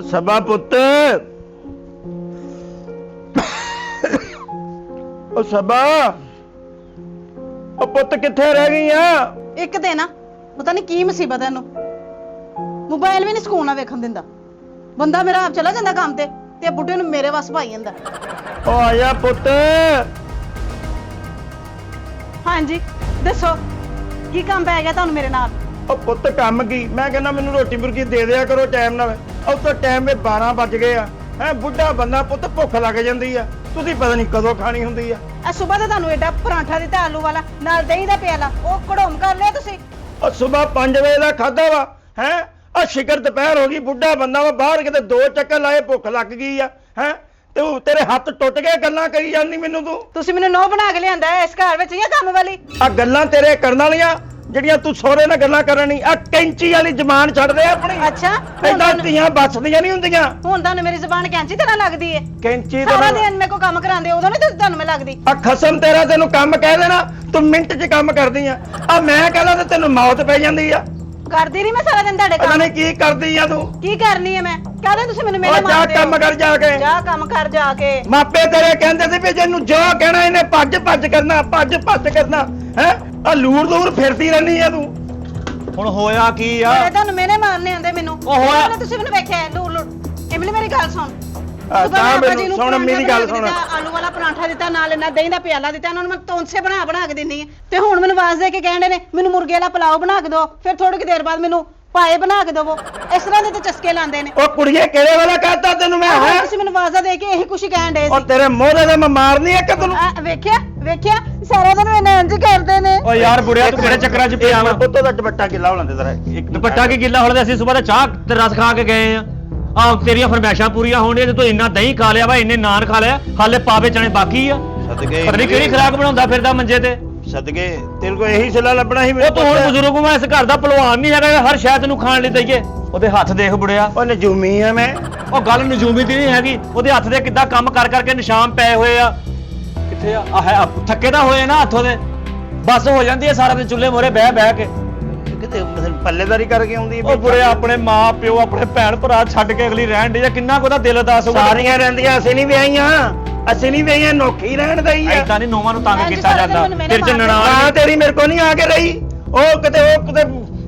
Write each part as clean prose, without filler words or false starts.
सबा पुत्त सबा पुत्त किथे रह गई आ? एक ते ना पता नहीं की मुसीबत है इन्हू मोबाइल भी नहीं सकून ना वेखन दिंदा बंदा मेरा आप चला जांदा काम ते बुड्ढे नू मेरे वास पाई जांदा। ओ आया पुत्त। हाँ जी दसो की काम पै गया तुहानू मेरे नाल? ओ पुत्त काम की मैं कहना मैनू रोटी बुरकी दे दिया करो टाइम नाल। अब तो टाइम में 12 बज गए आ बुढ़ा बंदा पुत्त भुख लग जाती है तुसीं पता नहीं कदों खानी हुंदी है। आ सुबह तो तुहानू एडा परांठा दिता आलू वाला नाल दही दा प्याला ओ कड़ोम कर लिया तुसीं। और सुबह 5 बजे का खादा वा है और शिकर दोपहर हो गई बुढ़ा बंदा वा बाहर किते 2 चक्कर लाए भुख लग गई है ते तेरे हत्थ टुट गए गल्लां करी जांदी मैनू तू। तुसीं मैनू नौह बना के लिआंदा है इस घर विच या काम वाली? आ गल्लां तेरे करन वालियां ਜਿਹੜੀਆਂ ਤੂੰ ਸੋਹਰੇ ਨਾਲ ਗੱਲਾਂ ਕਰਨੀ ਆ ਕੈਂਚੀ ਵਾਲੀ ਜ਼ਬਾਨ ਛੱਡ ਦੇ ਆਪਣੀ। ਅੱਛਾ ਐਦਾਂ ਧੀਆਂ ਬਸਦੀਆਂ ਨਹੀਂ ਹੁੰਦੀਆਂ। ਹੁਣ ਤੁਹਾਨੂੰ ਮੇਰੀ ਜ਼ਬਾਨ ਕੈਂਚੀ ਤੇ ਨਾ ਲੱਗਦੀ ਏ? ਕੈਂਚੀ ਸਾਰਾ ਦਿਨ ਮੇਰੇ ਕੋ ਕੰਮ ਕਰਾਉਂਦੇ ਉਦੋਂ ਨਹੀਂ ਤੁਹਾਨੂੰ ਮੈਂ ਲੱਗਦੀ। ਆ ਖਸਮ ਤੇਰਾ ਤੈਨੂੰ ਕੰਮ ਕਹਿ ਦੇਣਾ ਤੂੰ ਮਿੰਟ 'ਚ ਕੰਮ ਕਰਦੀ ਆ ਮੈਂ ਕਹਿੰਦਾ ਤੇ ਤੈਨੂੰ ਮੌਤ ਪੈ ਜਾਂਦੀ ਆ। ਕਰਦੀ ਨਹੀਂ ਮੈਂ ਸਾਰਾ ਦਿਨ ਤੁਹਾਡੇ ਕੰਮ। ਪਤਾ ਨਹੀਂ ਕੀ ਕਰਦੀ ਆ ਤੂੰ। ਕੀ ਕਰਨੀ ਹੈ ਮੈਂ? ਕਹਦੇ ਤੁਸੀਂ ਮੈਨੂੰ ਮੇਰੇ ਮਾਰਦੇ ਹੋ। ਜਾ ਕੰਮ ਕਰ ਜਾ ਕੇ। ਜਾ ਕੰਮ ਕਰ ਜਾ ਕੇ। ਮਾਪੇ ਤੇਰੇ ਕਹਿੰਦੇ ਸੀ ਵੀ ਜਿਹਨੂੰ ਜੋ ਕਹਿਣਾ ਇਹਨੇ ਭੱਜ ਭੱਜ ਕਰਨਾ ਹੈ ਆ ਲੂਰ ਫਿਰਦੀ ਰਹਿਣੀ ਆ ਤੂੰ। ਹੁਣ ਹੋਇਆ ਕੀ ਆ? ਤੁਹਾਨੂੰ ਮੈਨੇ ਮਾਰਨੇ ਆਂਦੇ ਮੈਨੂੰ। ਉਹ ਹੋਇਆ ਤੁਸੀਂ ਮੈਨੂੰ ਵੇਖਿਆ ਲੂਰ ਇਮਲੀ ਮੇਰੀ ਗੱਲ ਸੁਣ। ਸੁਣ ਮੇਰੀ ਗੱਲ ਸੁਣ। ਆਲੂ ਵਾਲਾ ਪਰਾਂਠਾ ਦਿੱਤਾ ਨਾਲ ਇਹਨਾਂ ਦਹੀਂ ਦਾ ਪਿਆਲਾ ਦਿੱਤਾ ਉਹਨਾਂ ਨੂੰ ਮੈਂ ਤੌਂਸੇ ਬਣਾ ਕੇ ਦਿੰਨੀ ਆ ਤੇ ਹੁਣ ਮੈਨੂੰ ਆਵਾਜ਼ ਦੇ ਕੇ ਕਹਿੰਦੇ ਨੇ ਮੈਨੂੰ ਮੁਰਗੇ ਵਾਲਾ ਪਲਾਓ ਬਣਾ ਕੇ ਦਿਓ ਫਿਰ ਥੋੜੀ ਕਿ ਦੇਰ ਬਾਅਦ ਮੈਨੂੰ ਪਾਏ ਬਣਾ ਕੇ ਦਿਵੋ। ਇਸ ਤਰ੍ਹਾਂ ਦੇ ਤੇ ਚਸਕੇ ਲਾਉਂਦੇ ਨੇ। ਉਹ ਕੁੜੀਏ ਕਿਹੜੇ ਵਾਲਾ ਕਹਤਾ ਤੈਨੂੰ ਮੈਂ ਹੈ? ਤੁਸੀਂ ਮੈਨੂੰ ਆਵਾਜ਼ਾਂ ਦੇ ਕੇ ਇਹੀ ਕੁਛ ਕਹਿਣ ਦੇ ਸੀ। ਉਹ ਤੇਰੇ ਮੋਹਰੇ ਦੇ ਮੈਂ ਮਾਰਨੀ ਇੱਕ ਤੈਨੂੰ। ਵੇਖਿਆ ਸਾਰਾ ਦਿਨ ਇਹਨਾਂ ਇੰਜ ਕਰਦੇ ਨੇ। ਓ ਯਾਰ ਬੁੜਿਆ ਤੂੰ ਕਿਹੜੇ ਚੱਕਰਾਂ 'ਚ ਪਿਆ ਵਾ? ਪੁੱਤੋ ਦਾ ਦੁਪੱਟਾ ਗਿੱਲਾ ਹੋਣਾ ਤੇ ਤੇਰਾ ਇੱਕ ਦੁਪੱਟਾ ਕੀ ਗਿੱਲਾ ਹੋਣ ਦੇ ਅਸੀਂ ਸਵੇਰ ਦਾ ਚਾਹ ਤੇ ਰਸ ਖਾ ਕੇ ਗਏ ਆ। ਆਹ ਤੇਰੀਆਂ ਫਰਮਾਇਸ਼ਾਂ ਪੂਰੀਆਂ ਹੋਣੀਆਂ ਤੇ ਤੂੰ ਇੰਨਾ ਦਹੀਂ ਖਾ ਲਿਆ ਵਾ ਇੰਨੇ ਨਾਨ ਖਾ ਲਿਆ ਹਾਲੇ ਪਾਵੇ ਚਣੇ ਬਾਕੀ ਆ। ਸਦਕੇ ਪਤਾ ਨਹੀਂ ਕਿਹੜੀ ਖੁਰਾਕ ਬਣਾਉਂਦਾ ਫਿਰਦਾ ਮੰਜੇ ਤੇ। ਸਦਕੇ ਤੇਰੇ ਕੋ ਇਹੀ ਸਿਲਾ ਲੱਭਣਾ ਸੀ। ਉਹ ਤੂੰ ਹੁਣ ਬਜ਼ੁਰਗ ਮੈਂ ਇਸ ਘਰ ਦਾ ਪਹਿਲਵਾਨ ਨਹੀਂ ਹੈਗਾ ਹਰ ਸ਼ਾਇਦ ਨੂੰ ਖਾਣ ਲਈ ਦਈਏ। ਉਹਦੇ ਹੱਥ ਦੇਖ ਬੁੜਿਆ। ਉਹ ਨਜੂਮੀ ਆ ਮੈਂ। ਉਹ ਗੱਲ ਨਜੂਮੀ ਦੀ ਨਹੀਂ ਹੈਗੀ ਉਹਦੇ ਹੱਥ ਦੇ ਕਿੱਦਾਂ ਕੰਮ ਕਰ ਕਰਕੇ ਨਿਸ਼ਾਨ ਪਏ ਹੋਏ ਆ। ਕਿੱਥੇ ਆ ਹੈ ਥੱਕੇ ਤਾਂ ਹੋਏ ਨਾ ਹੱਥੋਂ ਦੇ ਬਸ ਹੋ ਜਾਂਦੀ ਹੈ ਸਾਰਾ ਦਿਨ ਚੁੱਲ੍ਹੇ ਮੋਰੇ ਬਹਿ ਕੇ। ਕਿਤੇ ਪੱਲੇਦਾਰੀ ਕਰਕੇ ਆਉਂਦੀ ਉਹ ਬੁੜਿਆ ਆਪਣੇ ਮਾਂ ਪਿਓ ਆਪਣੇ ਭੈਣ ਭਰਾ ਛੱਡ ਕੇ ਅਗਲੀ ਰਹਿਣ ਦੀ ਜਾਂ ਕਿੰਨਾ ਕੁ ਉਹਦਾ ਦਿਲ ਉਦਾਸ ਹੋਊਗਾ। ਸਾਰੀਆਂ ਰਹਿੰਦੀਆਂ ਅਸੀਂ ਨਹੀਂ ਵਿਆਹੀਆਂ ਨੌਖੀ ਰਹਿਣ ਦਈ ਆ। ਐਦਾਂ ਨਹੀਂ ਨੋਵਾਂ ਨੂੰ ਤੰਗ ਕੀਤਾ ਜਾਂਦਾ। ਤੇਰੇ ਚ ਨਨਾਣ ਤੇਰੀ ਮੇਰੇ ਕੋ ਨਹੀਂ ਆ ਕੇ ਰਹੀ ਉਹ ਕਿਤੇ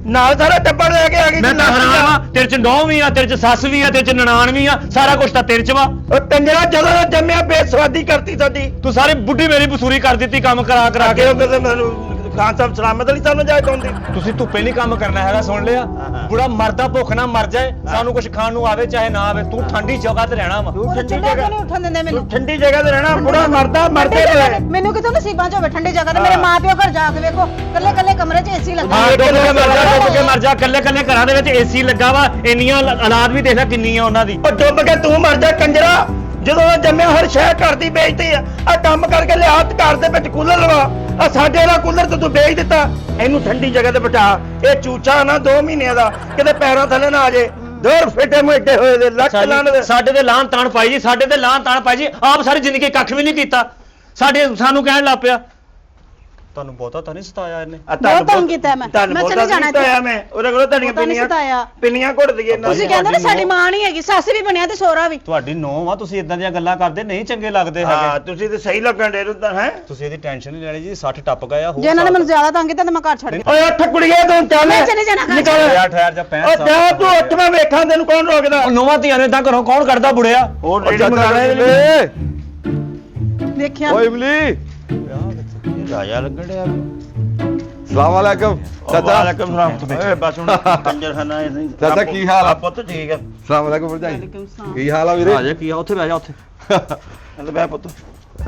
ਨਾਲ ਸਾਰਾ ਟੱਬਰ ਲੈ ਕੇ ਆ ਗਈ। ਮੈਂ ਤਾਂ ਹੈਰਾਨ ਆ ਤੇਰੇ ਚ ਨੌਂ ਵੀ ਆ ਤੇਰੇ ਚ ਸੱਸ ਵੀ ਆ ਤੇਰੇ ਚ ਨਨਾਣ ਵੀ ਆ ਸਾਰਾ ਕੁਝ ਤਾਂ ਤੇਰੇ ਚ ਵਾ। ਉਹ ਕੰਜਰਾ ਜਦੋਂ ਦਾ ਜੰਮਿਆ ਬੇਸਵਾਦੀ ਕਰਤੀ ਸਾਡੀ। ਤੂੰ ਸਾਰੀ ਬੁੱਢੀ ਮੇਰੀ ਬਸੂਰੀ ਕਰ ਦਿੱਤੀ ਕੰਮ ਕਰਾ ਕੇ। ਮੈਨੂੰ ਖਾਨ ਸਾਹਿਬ ਸਲਾਮਤ ਅਲੀ ਸਾਹਿਬ ਨੂੰ ਜਾ ਕੇ ਆਉਂਦੀ। ਤੁਸੀਂ ਧੁੱਪੇ ਨਹੀਂ ਕੰਮ ਕਰਨਾ ਹੈਗਾ ਸੁਣ ਲਿਆ। ਬੁੜਾ ਮਰਦਾ ਭੁੱਖ ਨਾ ਮਰ ਜਾਏ ਸਾਨੂੰ ਕੁਝ ਖਾਣ ਨੂੰ ਆਵੇ ਚਾਹੇ ਨਾ ਆਵੇ ਤੂੰ ਠੰਡੀ ਜਗ੍ਹਾ ਤੇ ਰਹਿਣਾ ਵਾ। ਉੱਠਣ ਦਿੰਦੇ ਮੈਨੂੰ। ਠੰਡੀ ਜਗ੍ਹਾ ਤੇ ਰਹਿਣਾ ਬੁੜਾ ਮਰਦਾ ਮਰਦੇ ਹੋਏ। ਮੈਨੂੰ ਕਿਤੋਂ ਨਸੀਬਾਂ ਚ ਹੋਵੇ ਠੰਡੀ ਜਗ੍ਹਾ ਤੇ। ਮੇਰੇ ਮਾਂ ਪਿਓ ਘਰ ਜਾ ਕੇ ਵੇਖੋ ਕੱਲੇ ਕਮਰੇ 'ਚ ਏਸੀ ਲੱਗਾ। ਹਾਂ ਡੁੱਬ ਕੇ ਮਰ ਜਾ ਕੱਲੇ ਘਰਾਂ ਦੇ ਵਿੱਚ ਏਸੀ ਲੱਗਾ ਵਾ ਇੰਨੀਆਂ ਔਲਾਦ ਵੀ ਦੇਖ ਲੈ ਕਿੰਨੀ ਆ ਉਹਨਾਂ ਦੀ। ਉਹ ਡੁੱਬ ਕੇ ਤੂੰ ਮਰ ਜਾ ਕੰਜਰਾ ਜਦੋਂ ਜੰਮਿਆ ਹਰ ਸ਼ਹਿਰ ਘਰ ਦੀ ਵੇਚਦੀ ਆ ਕੰਮ ਕਰਕੇ ਲਿਆ ਘਰ ਦੇ ਵਿੱਚ ਕੂਲਰ ਲਵਾ ਆ ਸਾਡੇ ਦਾ ਕੂਲਰ ਤੇ ਤੂੰ ਵੇਚ ਦਿੱਤਾ। ਇਹਨੂੰ ਠੰਡੀ ਜਗ੍ਹਾ ਤੇ ਬਿਠਾ। ਇਹ ਚੂਚਾ ਨਾ 2 ਮਹੀਨਿਆਂ ਦਾ ਕਿਤੇ ਪੈਰਾਂ ਥੱਲੇ ਨਾ ਆ ਜੇ। ਦੋਰ ਫੇਟੇ ਮੁੱਢੇ ਹੋਏ ਦੇ ਲੱਖ ਲਾਣ ਦੇ। ਸਾਡੇ ਤੇ ਲਾਣ ਤਾਣ ਪਾਈ ਜੀ ਸਾਡੇ ਤੇ ਲਾਣ ਤਾਣ ਪਾਈ ਜੀ ਆਪ ਸਾਰੀ ਜ਼ਿੰਦਗੀ ਕੱਖ ਵੀ ਨਹੀਂ ਕੀਤਾ ਸਾਨੂੰ ਕਹਿਣ ਲੱਗ ਪਿਆ ਤੁਹਾਨੂੰ ਬਹੁਤਾ ਤਾਂ ਨਹੀਂ ਸਤਾਇਆ ਇਹਨੇ। ਬਹੁਤ ਤੰਗ ਕੀਤਾ ਮੈਂ ਚਲੇ ਜਾਣਾ ਇੱਥੇ। ਮੈਂ ਉਹਦੇ ਕੋਲ ਤੁਹਾਡੀਆਂ ਪਿੰਨੀਆਂ ਘੁੱਟ ਦਈਏ। ਤੁਸੀਂ ਕਹਿੰਦੇ ਨੇ ਸਾਡੀ ਮਾਂ ਨਹੀਂ ਹੈਗੀ ਸੱਸ ਵੀ ਬਣਿਆ ਤੇ ਸੋਹਰਾ ਵੀ। ਤੁਹਾਡੀ ਨੂੰਹ ਆ ਤੁਸੀਂ ਇਦਾਂ ਦੀਆਂ ਗੱਲਾਂ ਕਰਦੇ ਨਹੀਂ ਚੰਗੇ ਲੱਗਦੇ ਹੈਗੇ। ਹਾਂ ਤੁਸੀਂ ਤੇ ਸਹੀ ਲੱਗਣ ਦੇ ਤਾਂ ਹੈ। ਤੁਸੀਂ ਇਹਦੀ ਟੈਨਸ਼ਨ ਨਹੀਂ ਲੈਣੀ ਜੀ 60 ਟੱਪ ਗਏ ਆ ਜੇ ਇਹਨਾਂ ਨੇ ਮੈਨੂੰ ਜ਼ਿਆਦਾ ਤੰਗ ਕੀਤਾ ਤਾਂ ਮੈਂ ਘਰ ਛੱਡ ਓਏ ਉੱਠ ਕੁੜੀਏ ਤੂੰ ਚੱਲ। ਮੈਂ ਚਲੇ ਜਾਣਾ ਘਰ। ਨਿਕਲ ਯਾਰ ਠਹਿਰ ਜਾ 65 ਓ ਜਾ ਤੂੰ ਉੱਠ ਮੈਂ ਵੇਖਾਂ ਤੈਨੂੰ ਕੌਣ ਰੋਕਦਾ। ਉਹ ਨੂੰਹਾਂ ਧੀਆਂ ਨੇ ਇਦਾਂ ਘਰੋਂ ਕੌਣ ਕੱਢਦਾ ਬੁੜਿਆ। ਉਹ ਰੇੜੀ ਮੰਗਾਣੇ ਦੇਖਿਆ ਓਏ ਇਮਲੀ ਰਾਜਾ ਲੱਗਣ ਡਿਆ। ਸਲਾਮ ਵਾਲੇਕਮ ਚਾਚਾ। ਵਾਲੇਕਮ ਸਲਾਮ। ਓਏ ਬਸ ਹੁਣ ਕੰਜਰਖਾਨਾ ਇਹ ਨਹੀਂ। ਚਾਚਾ ਕੀ ਹਾਲ ਆ? ਪੁੱਤ ਠੀਕ ਆ। ਸਲਾਮ ਵਾਲੇਕਮ ਭਰਜਾਈ ਕੀ ਹਾਲ ਆ ਵੀਰੇ? ਆ ਜਾ ਕੀ ਆ ਉੱਥੇ ਬਹਿ ਜਾ ਉੱਥੇ। ਚੱਲ ਬੈ ਪੁੱਤ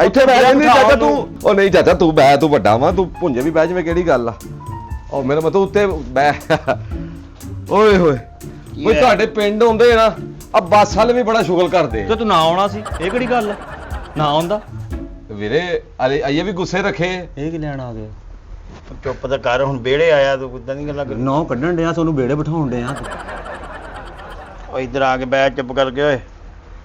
ਇੱਥੇ ਬਹਿ ਜਾਂਦੀ ਚਾਚਾ ਤੂੰ। ਉਹ ਨਹੀਂ ਚਾਚਾ ਤੂੰ ਬਹਿ ਤੂੰ ਵੱਡਾ ਵਾ ਤੂੰ ਭੁੰਜੇ ਵੀ ਬਹਿ ਜਿਵੇਂ ਕਿਹੜੀ ਗੱਲ ਆ। ਉਹ ਮੇਰਾ ਮਤਲਬ ਉੱਤੇ ਬਹਿ। ਓਏ ਹੋਏ ਓਏ ਤੁਹਾਡੇ ਪਿੰਡ ਆਉਂਦੇ ਨਾ ਆ ਬੱਸ ਵਾਲੇ ਵੀ ਬੜਾ ਸ਼ੁਗਲ ਕਰਦੇ ਤੇ ਤੂੰ ਨਾ ਆਉਣਾ ਸੀ ਇਹ ਕਿਹੜੀ ਗੱਲ ਨਾ ਆਉਂਦਾ ਵੀਰੇ। ਅਰੇ ਆਈਏ ਵੀ ਗੁੱਸੇ ਰੱਖੇ। ਇਹ ਕੀ ਲੈਣ ਆ ਗਿਆ? ਚੁੱਪ ਤਾਂ ਕਰ ਹੁਣ ਵਿਹੜੇ ਆਇਆ ਤੂੰ ਕਿੱਦਾਂ ਦੀ ਗੱਲਾਂ ਕਰ। ਨੌ ਕੱਢਣ ਡਿਆ ਤੁਹਾਨੂੰ ਬੇੜੇ ਬਿਠਾਉਣ ਡਿਆ। ਓ ਇੱਧਰ ਆ ਕੇ ਬੈ ਚੁੱਪ ਕਰਕੇ ਓਏ।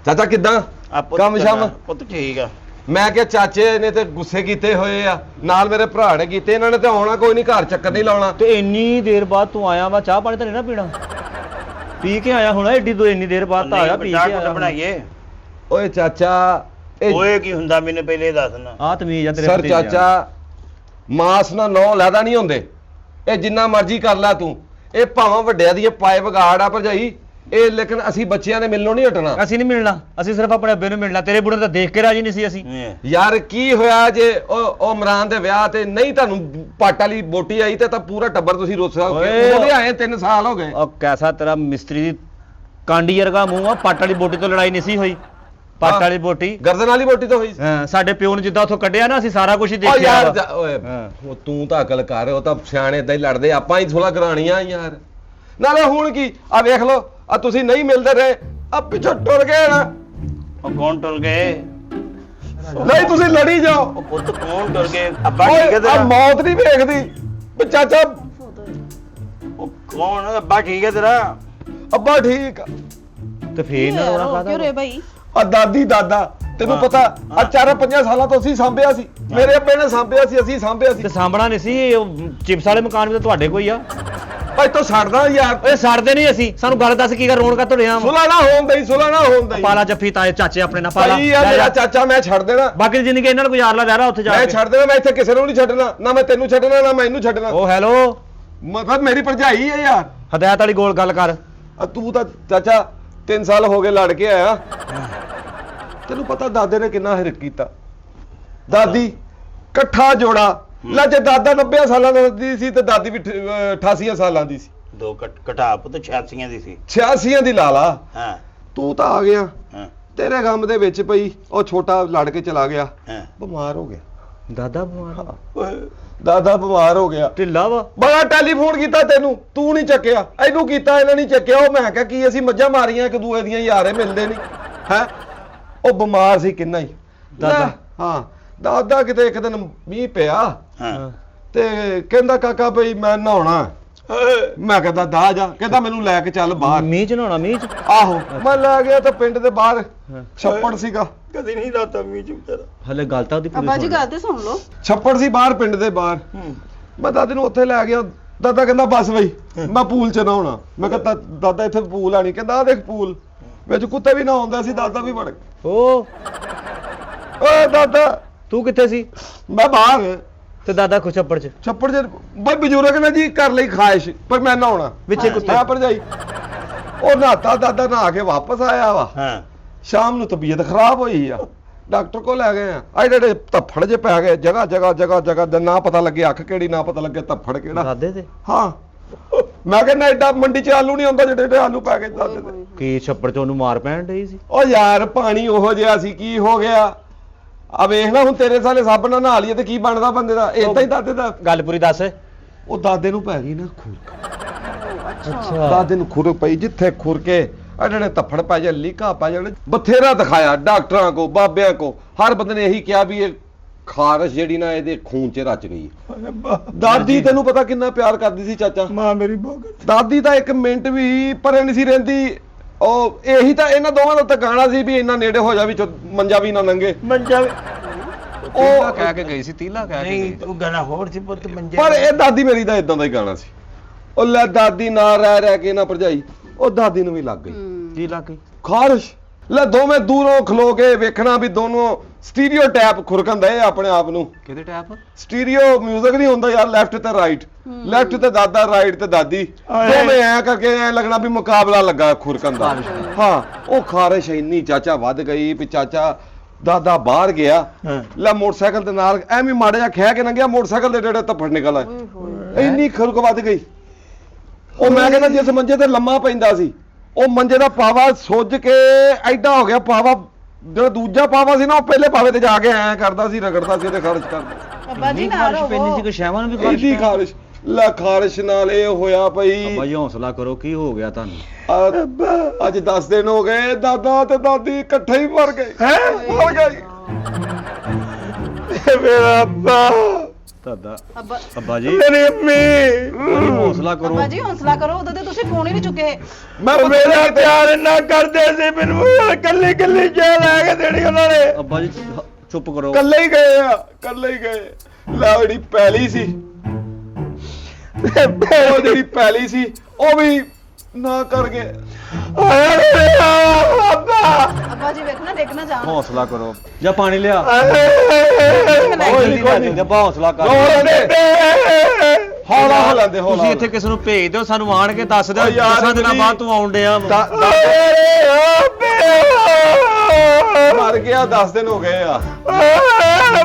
ਚਾਚਾ ਕਿੱਦਾਂ ਆ ਪੁੱਤ ਕੰਮ ਸ਼ਾਮ? ਪੁੱਤ ਠੀਕ ਆ। ਮੈਂ ਕਿਹਾ ਚਾਚੇ ਨੇ ਤੇ ਗੁੱਸੇ ਕੀਤੇ ਹੋਏ ਆ, ਨਾਲ ਮੇਰੇ ਭਰਾ ਨੇ ਕੀਤੇ, ਇਹਨਾਂ ਨੇ ਤੇ ਆਉਣਾ ਕੋਈ ਨਹੀਂ, ਘਰ ਚੱਕਰ ਨਹੀਂ ਲਾਉਣਾ। ਤੇ ਇੰਨੀ ਦੇਰ ਬਾਅਦ ਤੂੰ ਆਇਆ ਵਾ, ਚਾਹ ਪਾਣੀ ਤਾਂ ਨਹੀਂ ਨਾ ਪੀਣਾ? ਪੀ ਕੇ ਆਇਆ ਹੁਣ, ਇੰਨੀ ਦੇਰ ਬਾਅਦ ਤਾਂ ਆਇਆ, ਪੀ ਕੇ ਆਇਆ। ਬਣਾਈਏ। ਓਏ ਚਾਚਾ ਇਹ ਓਏ ਕੀ ਹੁੰਦਾ ਮੈਨੂੰ ਪਹਿਲੇ ਦੱਸਣਾ। ਆ ਤਮੀਜ਼ ਆ ਤੇਰੇ ਸਰ ਭਤੀਜਿਆਂ ਚਾਚਾ ਮਾਸ ਨਾਲ ਨੌ ਲੈਦਾ ਨਹੀਂ ਹੁੰਦੇ, ਇਹ ਜਿੰਨਾ ਮਰਜ਼ੀ ਕਰ ਲੈ ਤੂੰ, ਇਹ ਭਾਵੇਂ ਵੱਡਿਆਂ ਦੀ ਪਾਏ ਵਿਗਾੜ ਆ ਭਰਜਾਈ, ਇਹ ਲੇਕਿਨ ਅਸੀਂ ਬੱਚਿਆਂ ਨੇ ਮਿਲਣੋਂ ਨਹੀਂ ਹਟਣਾ। ਅਸੀਂ ਨਹੀਂ ਮਿਲਣਾ, ਅਸੀਂ ਸਿਰਫ ਆਪਣੇ ਅੱਬੇ ਨੂੰ ਮਿਲਣਾ। ਤੇਰੇ ਬੁੜੇ ਤਾਂ ਦੇਖ ਕੇ ਰਾਜੀ ਨਹੀਂ ਸੀ ਅਸੀਂ। ਯਾਰ ਕੀ ਹੋਇਆ ਜੇ ਉਹ ਇਮਰਾਨ ਦੇ ਵਿਆਹ ਤੇ ਨਹੀਂ ਤੁਹਾਨੂੰ ਪੱਟ ਵਾਲੀ ਬੋਟੀ ਆਈ ਤੇ ਤਾਂ ਪੂਰਾ ਟੱਬਰ ਤੁਸੀਂ ਰੋਸਾ ਹੋ ਓਏ, ਗਏ, ਉਹਦੇ ਆਏ 3 ਸਾਲ ਹੋ ਗਏ। ਉਹ ਕੈਸਾ ਤੇਰਾ ਮਿਸਤਰੀ ਦੀ ਕਾਂਡੀ ਵਰਗਾ ਮੂੰਹ ਆ, ਪੱਟ ਵਾਲੀ ਬੋਟੀ ਤੋਂ ਲੜਾਈ ਨਹੀਂ ਸੀ ਹੋਈ। ਪੱਟ ਵਾਲੀ ਬੋਟੀ ਗਰਦਨ ਵਾਲੀ ਬੋਟੀ ਤੋਂ ਹੋਈ। ਹਾਂ, ਸਾਡੇ ਪਿਓ ਨੂੰ ਜਿੱਦਾਂ ਉੱਥੋਂ ਕੱਢਿਆ ਨਾ, ਅਸੀਂ ਸਾਰਾ ਕੁਝ ਹੀ ਓ ਦੇਖਿਆ ਯਾਰ ਵਾ। ਓਏ ਹਾਂ। ਉਹ ਤੂੰ ਤਾਂ ਅਕਲ ਕਰ, ਉਹ ਤਾਂ ਸਿਆਣੇ ਏਦਾਂ ਹੀ ਲੜਦੇ, ਆਪਾਂ ਹੀ ਥੋੜਾ ਕਰਾਣੀਆਂ ਯਾਰ। ਨਾਲੇ ਹੁਣ ਕੀ ਆ ਵੇਖ ਲਓ, ਆ ਤੁਸੀਂ ਨਹੀਂ ਮਿਲਦੇ ਰਹੇ, ਆ ਪਿੱਛੋਂ ਟੁਰ ਗਏ ਨਾ। ਉਹ ਕੌਣ ਟੁਰ ਗਏ? ਨਹੀਂ ਤੁਸੀਂ ਲੜੀ ਜਾਓ। ਉਹ ਪੁੱਤ ਕੌਣ ਟੁਰ ਗਏ? ਅੱਬਾ ਠੀਕ ਹੈ ਓਏ ਆ ਤੇਰਾ? ਮੌਤ ਨਹੀਂ ਵੇਖਦੀ ਵੀ ਚਾਚਾ। ਉਹ ਕੌਣ? ਅੱਬਾ ਠੀਕ ਹੈ ਤੇਰਾ? ਅੱਬਾ ਠੀਕ ਆ। ਤੇ ਫੇਰ ਨਾ ਰੋਣਾ ਕਿਉਂ ਰੇ ਕਾਹਦਾ? ਭਾਈ? ਆ ਦਾਦੀ ਦਾਦਾ ਤੈਨੂੰ ਹਾਂ, ਪਤਾ ਆ 4-5 ਸਾਲਾਂ ਤੋਂ ਅਸੀਂ ਸਾਂਭਿਆ ਸੀ, ਮੇਰੇ ਅੱਬੇ ਨੇ ਸਾਂਭਿਆ ਸੀ, ਅਸੀਂ ਸਾਂਭਿਆ ਸੀ। ਤੇ ਸਾਂਭਣਾ ਨਹੀਂ ਸੀ, ਉਹ ਚਿਪਸ ਵਾਲੇ ਮਕਾਨ ਵੀ ਤਾਂ ਤੁਹਾਡੇ ਕੋਈ ਆ। ਭਾਈ ਤੂੰ ਛੱਡਦਾ ਯਾਰ, ਓਏ ਸੜਦੇ ਨਹੀਂ ਅਸੀਂ, ਸਾਨੂੰ ਗੱਲ ਦੱਸ ਕੀ ਕਰ ਰੋਣ ਕਾ ਧੜਿਆ ਵਾ? ਸੁਲਾ ਨਾ ਹੋਣ ਦਈ, ਸੁਲਾ ਨਾ ਹੋਣ ਦਈ। ਪਾਲਾ ਜੱਫੀ ਤਾਏ ਚਾਚੇ ਆਪਣੇ ਨਾਲ ਪਾਲਾ। ਭਾਈ ਆ ਲੈ ਮੇਰਾ ਜਾ। ਚਾਚਾ, ਮੈਂ ਛੱਡ ਦੇਣਾ, ਬਾਕੀ ਦੀ ਜ਼ਿੰਦਗੀ ਇਹਨਾਂ ਨੂੰ ਗੁਜ਼ਾਰ ਲੈ, ਰਹਿ ਰਾ ਉੱਥੇ ਜਾ ਮੈਂ ਕੇ। ਛੱਡ ਦੇਣਾ, ਮੈਂ ਇੱਥੇ ਕਿਸੇ ਨੂੰ ਨਹੀਂ ਛੱਡਣਾ, ਨਾ ਮੈਂ ਤੈਨੂੰ ਛੱਡਣਾ ਨਾ ਮੈਂ ਇਹਨੂੰ ਛੱਡਣਾ। ਉਹ ਹੈਲੋ, ਮਤਲਬ ਮੇਰੀ ਭਰਜਾਈ ਹੈ ਯਾਰ। ਹਦਾਇਤ ਵਾਲੀ ਗੋਲ ਗੱਲ ਕਰ। ਆ ਤੂੰ ਤਾਂ ਚਾਚਾ 3 ਸਾਲ ਹੋ ਗਏ ਲੜ ਕੇ ਆਇਆ, ਤੈਨੂੰ ਪਤਾ ਦਾਦੇ ਨੇ ਕਿੰਨਾ ਹਿਰਕ ਕੀਤਾ। ਦਾਦੀ ਇਕੱਠਾ ਜੋੜਾ ਲੈ, ਜੇ ਦਾਦਾ 90 ਸਾਲਾਂ ਦੀ ਸੀ ਤੇ ਦਾਦੀ ਵੀ 88 ਸਾਲਾਂ ਦੀ ਸੀ। ਦੋ ਘਟਾ ਪੁੱਤ 86 ਦੀ ਸੀ। 86 ਦੀ ਲਾ ਲਾ। ਹਾਂ ਤੂੰ ਤਾਂ ਆ ਗਿਆ, ਹਾਂ ਤੇਰੇ ਗਮ ਦੇ ਵਿੱਚ ਪਈ ਉਹ ਛੋਟਾ ਲੜ ਕੇ ਚਲਾ ਗਿਆ, ਹਾਂ। ਬਿਮਾਰ ਹੋ ਗਿਆ। ਦਾਦਾ ਬਿਮਾਰ ਓਏ, ਦਾਦਾ ਬਿਮਾਰ ਹੋ ਗਿਆ, ਢਿੱਲਾ ਵਾ। ਬੜਾ ਟੈਲੀਫੋਨ ਕੀਤਾ ਤੈਨੂੰ, ਤੂੰ ਨਹੀਂ ਚੱਕਿਆ, ਇਹਨੂੰ ਕੀਤਾ ਇਹਨੇ ਨਹੀਂ ਚੱਕਿਆ। ਉਹ ਮੈਂ ਕਿਹਾ ਕੀ ਅਸੀਂ ਮੱਝਾਂ ਮਾਰੀਆਂ ਇੱਕ ਦੂਏ ਦੀਆਂ, ਯਾਰੇ ਮਿਲਦੇ ਨਹੀਂ ਹੈ। ਉਹ ਬਿਮਾਰ ਸੀ ਕਿੰਨਾ ਹੀ ਦਾਦਾ। ਹਾਂ ਦਾਦਾ ਕਿਤੇ ਇੱਕ ਦਿਨ ਮੀਂਹ ਪਿਆ ਹਾਂ ਤੇ ਕਹਿੰਦਾ ਕਾਕਾ ਭਈ ਮੈਂ ਨਹਾਉਣਾ। ਮੈਂ ਕਹਿੰਦਾ ਦਾ ਜਾ, ਕਹਿੰਦਾ ਮੈਨੂੰ ਲੈ ਕੇ ਚੱਲ ਬਾਹਰ। ਮੀਂਹ ਚ ਨਹਾਉਣਾ? ਮੀਂਹ ਚ? ਆਹੋ ਮੈਂ ਲੈ ਗਿਆ ਤਾਂ ਪਿੰਡ ਦੇ ਬਾਹਰ ਛੱਪੜ ਸੀਗਾ, ਕਦੀ ਨਹੀਂ ਰਾਤਾ ਮੀਂਹ ਚ ਵਿਚਾਰਾ। ਹਲੇ ਗੱਲ ਤਾਂ ਉਹਦੀ ਪੂਰੀ ਅੱਬਾ ਜੀ ਸੁਣ। ਗੱਲ ਤੇ ਸੁਣ ਲਓ। ਛੱਪੜ ਸੀ ਬਾਹਰ ਪਿੰਡ ਦੇ ਬਾਹਰ। ਮੈਂ ਦਾਦੇ ਨੂੰ ਉੱਥੇ ਲੈ ਗਿਆ, ਦਾਦਾ ਕਹਿੰਦਾ ਬਸ ਬਈ ਮੈਂ ਪੂਲ ਚ ਨਹਾਉਣਾ। ਮੈਂ ਕਿਹਾ ਦਾਦਾ ਇੱਥੇ ਪੂਲ ਆ ਨਹੀਂ, ਕਹਿੰਦਾ ਆ ਦੇਖ ਪੂਲ ਵਿੱਚ ਕੁੱਤੇ ਵੀ ਨਹਾਉਂਦਾ ਸੀ, ਦਾਦਾ ਵੀ ਵੜ ਗਿਆ। ਓਏ ਦਾਦਾ ਤੂੰ ਕਿੱਥੇ ਸੀ? ਮੈਂ ਬਾਹਰ ਤੇ ਦਾਦਾ ਖੁਸ਼ੱਪੜ ਚ ਛੱਪੜ ਚ ਬਈ ਬਜ਼ੁਰਗ ਨੇ ਜੀ ਕਰ ਲਈ ਖਾਇਸ਼, ਪਰ ਮੈਂ ਨਹਾਉਣਾ ਵਿੱਚੇ ਕੁੱਤੇ। ਹਾਂ ਭਰਜਾਈ। ਉਹ ਨਹਾਤਾ, ਦਾਦਾ ਨਹਾ ਕੇ ਵਾਪਸ ਆਇਆ ਵਾ। ਹਾਂ ਸ਼ਾਮ ਨੂੰ ਤਬੀਅਤ ਖਰਾਬ ਹੋਈ ਆ, ਡਾਕਟਰ ਕੋਲ ਲੈ ਗਏ ਆ ਜਿਹੜੇ ਧੱਫੜ ਜੇ ਪੈ ਗਏ ਜਗ੍ਹਾ ਜਗ੍ਹਾ ਦਾ, ਨਾ ਪਤਾ ਲੱਗੇ ਅੱਖ ਕਿਹੜੀ, ਨਾ ਪਤਾ ਲੱਗੇ ਧੱਫੜ ਕਿਹੜਾ। ਦਾਦੇ ਤੇ ਹਾਂ ਮੈਂ ਕਹਿੰਦਾ ਐਡਾ ਮੰਡੀ ਚ ਆਲੂ ਨਹੀਂ ਹੁੰਦਾ ਜਿਹੜੇ ਆਲੂ ਪੈ ਗਏ ਦਾਦੇ ਤੇ। ਕੀ ਛੱਪੜ ਚ ਉਹਨੂੰ ਮਾਰ ਪੈਣ ਡਈ ਸੀ? ਉਹ ਯਾਰ ਪਾਣੀ ਉਹੋ ਜਿਹਾ ਸੀ, ਕੀ ਹੋ ਗਿਆ ਆ ਵੇਖ ਲੈ ਹੁਣ, ਤੇਰੇ ਸਾਲੇ ਸਭ ਨਾਲ ਨਹਾ ਲਈਏ ਤੇ ਕੀ ਬਣਦਾ ਬੰਦੇ ਦਾ। ਏਦਾਂ ਹੀ ਦਾਦੇ ਦਾ, ਗੱਲ ਪੂਰੀ ਦੱਸ। ਉਹ ਦਾਦੇ ਨੂੰ ਪੈ ਗਈ ਨਾ ਖੁਰਕ। ਅੱਛਾ। ਦਾਦੇ ਨੂੰ ਖੁਰਕ ਪਈ, ਜਿੱਥੇ ਖੁਰਕੇ ਜਿਹੜੇ ਧੱਫੜ ਪੈ ਜਾਣ, ਲੀਕਾ ਪੈ ਜਾਣ, ਬਥੇਰਾ ਦਿਖਾਇਆ ਡਾਕਟਰਾਂ ਕੋ, ਬਾਬਿਆਂ ਕੋ, ਹਰ ਬੰਦੇ ਨੇ ਇਹੀ ਕਿਹਾ ਵੀ ਇਹ ਖਾਰਸ਼ ਜਿਹੜੀ ਨਾ ਇਹਦੇ ਖੂਨ 'ਚ ਰਚ ਗਈ। ਦਾਦੀ ਤੈਨੂੰ ਪਤਾ ਕਿੰਨਾ ਪਿਆਰ ਕਰਦੀ ਸੀ ਚਾਚਾ, ਮਾਂ ਮੇਰੀ ਬਹੁਤ। ਦਾਦੀ ਤਾਂ ਇੱਕ ਮਿੰਟ ਵੀ ਪਰੇ ਨਹੀਂ ਸੀ ਰਹਿੰਦੀ। ਉਹ ਇਹੀ ਤਾਂ ਇਹਨਾਂ ਦੋਵਾਂ ਦਾ ਤਾਂ ਗਾਣਾ ਸੀ ਵੀ ਇੰਨਾ ਨੇੜੇ ਹੋ ਜਾ ਵੀ ਮੰਜਾ ਵੀ ਨਾ ਲੰਘੇ। ਮੰਜਾ ਉਹ ਕਹਿ ਕੇ ਗਈ ਸੀ, ਤੀਲਾ ਕਹਿ ਨਹੀਂ ਉਹ ਗਾਣਾ ਹੋਰ ਸੀ ਪੁੱਤ ਮੰਜੇ। ਪਰ ਇਹ ਦਾਦੀ ਮੇਰੀ ਦਾ ਇਦਾਂ ਦਾ ਹੀ ਗਾਣਾ ਸੀ। ਉਹ ਲੈ ਦਾਦੀ ਨਾਲ ਰਹਿ ਕੇ ਨਾ ਭਰਜਾਈ, ਉਹ ਦਾਦੀ ਨੂੰ ਵੀ ਲੱਗ ਗਈ ਕੀ ਲੱਗ ਗਈ? ਖਾਰਸ਼। ਲੈ ਦੋਵੇਂ ਦੂਰੋਂ ਖਲੋ ਕੇ ਵੇਖਣਾ ਵੀ ਦੋਨੋਂ ਸਟੀਰੀਓ ਟੈਪ ਖੁਰਕਣ ਦੇ ਆਪਣੇ ਆਪ ਨੂੰ। ਕਿਹਦੇ ਟੈਪ? ਸਟੀਰੀਓ ਮਿਊਜ਼ਿਕ ਨਹੀਂ ਹੁੰਦਾ ਯਾਰ, ਲੈਫਟ ਤੇ ਰਾਈਟ, ਲੈਫਟ ਤੇ ਦਾਦਾ, ਰਾਈਟ ਤੇ ਦਾਦੀ, ਦੋਵੇਂ ਐ ਕਰਕੇ ਐ ਲੱਗਣਾ ਵੀ ਮੁਕਾਬਲਾ ਲੱਗਾ ਖੁਰਕਣ ਦਾ। ਹਾਂ ਉਹ ਖਾਰਸ਼ ਇੰਨੀ ਚਾਚਾ ਵੱਧ ਗਈ ਵੀ ਚਾਚਾ ਦਾਦਾ ਬਾਹਰ ਗਿਆ, ਲੈ ਮੋਟਰਸਾਈਕਲ ਦੇ ਨਾਲ ਐਵੇਂ ਮਾੜਾ ਜਿਹਾ ਖਹਿ ਕੇ ਲੰਘਿਆ, ਮੋਟਰਸਾਈਕਲ ਦੇ ਡੇੜੇ ਧੱਫੜ ਨਿਕਲ ਆਏ। ਇੰਨੀ ਖੁਰਕ ਵੱਧ ਗਈ। ਉਹ ਮੈਂ ਕਹਿੰਦਾ ਜਿਸ ਮੰਜੇ ਤੇ ਲੰਮਾ ਪੈਂਦਾ ਸੀ, ਉਹ ਮੰਜੇ ਦਾ ਪਾਵਾ ਸੁੱਜ ਕੇ ਐਡਾ ਹੋ ਗਿਆ ਪਾਵਾ, ਜਿਹੜਾ ਦੂਜਾ ਪਾਵਾ ਸੀ ਨਾ ਉਹ ਪਹਿਲੇ ਪਾਵੇ ਤੇ ਜਾ ਕੇ ਐ ਕਰਦਾ ਸੀ, ਰਗੜਦਾ ਸੀ, ਉਹਦੇ ਖਾਰਸ਼ ਕਰਦਾ। ਅੱਬਾ ਜੀ ਨਾ ਰੋ। ਪੈਂਦੀ ਸੀ ਕਿ ਸ਼ੈਵਾਂ ਨੂੰ ਵੀ ਇਹਦੀ ਖਾਰਸ਼। ਲੈ ਖਾਰਸ਼ ਨਾਲ ਇਹ ਹੋਇਆ ਪਈ। ਭਾਈ ਹੌਸਲਾ ਕਰੋ, ਕੀ ਹੋ ਗਿਆ ਤੁਹਾਨੂੰ? ਅੱਜ 10 ਦਿਨ ਹੋ ਗਏ ਦਾਦਾ ਤੇ ਦਾਦੀ ਇਕੱਠੇ ਹੀ ਮਰ ਗਏ। ਮਰ ਗਏ ਮੇਰਾ ਅੱਬਾ, ਦਾਦਾ। ਅੱਬਾ ਅੱਬਾ ਜੀ, ਮੇਰੀ ਅੰਮੀ ਹੌਸਲਾ ਕਰੋ। ਅੱਬਾ ਜੀ ਹੌਸਲਾ ਕਰੋ, ਉਦੋਂ ਤੇ ਤੁਸੀਂ ਫੋਨ ਹੀ ਨਹੀਂ ਚੁੱਕੇ। ਮੈਂ ਮੇਰਾ ਪਿਆਰ ਇੰਨਾ ਕਰਦੇ ਸੀ ਮੈਨੂੰ, ਕੱਲੀ ਕੱਲੀ ਜੇ ਲੈ ਕੇ ਦੇਣੀ ਉਹਨਾਂ ਨੇ। ਅੱਬਾ ਜੀ ਚੁੱਪ ਕਰੋ। ਕੱਲੇ ਹੀ ਗਏ ਆ, ਕੱਲੇ ਹੀ ਗਏ। ਲੈ ਜਿਹੜੀ ਪੈਲੀ ਸੀ ਉਹ ਜਿਹੜੀ ਪੈਲੀ ਸੀ ਉਹ ਵੀ ਨਾ ਕਰ ਗਏ। ਅੱਬਾ ਜੀ ਵੇਖਣਾ ਦੇਖਣਾ ਜਾਣ ਹੌਸਲਾ ਕਰੋ, ਜਾਂ ਪਾਣੀ ਲਿਆ। ਕੋਈ ਨੀ, ਕੋਈ ਨੀ। ਆਪਾਂ ਹੌਸਲਾ ਕਰ। ਹੌਲਾ ਹੋ ਲੈਂਦੇ, ਹੌਲਾ ਤੁਸੀਂ ਇੱਥੇ ਕਿਸ ਨੂੰ ਭੇਜ ਦਿਓ, ਸਾਨੂੰ ਆਣ ਕੇ ਦੱਸ ਦਿਓ। ਓ ਯਾਰ 10 ਦਿਨਾਂ ਤੁਸੀਂ- ਬਾਅਦ ਤੂੰ ਆਉਣ ਡਿਆ ਵਾ। ਮਰ ਗਿਆ 10 ਦਿਨ ਹੋ ਗਏ ਆ।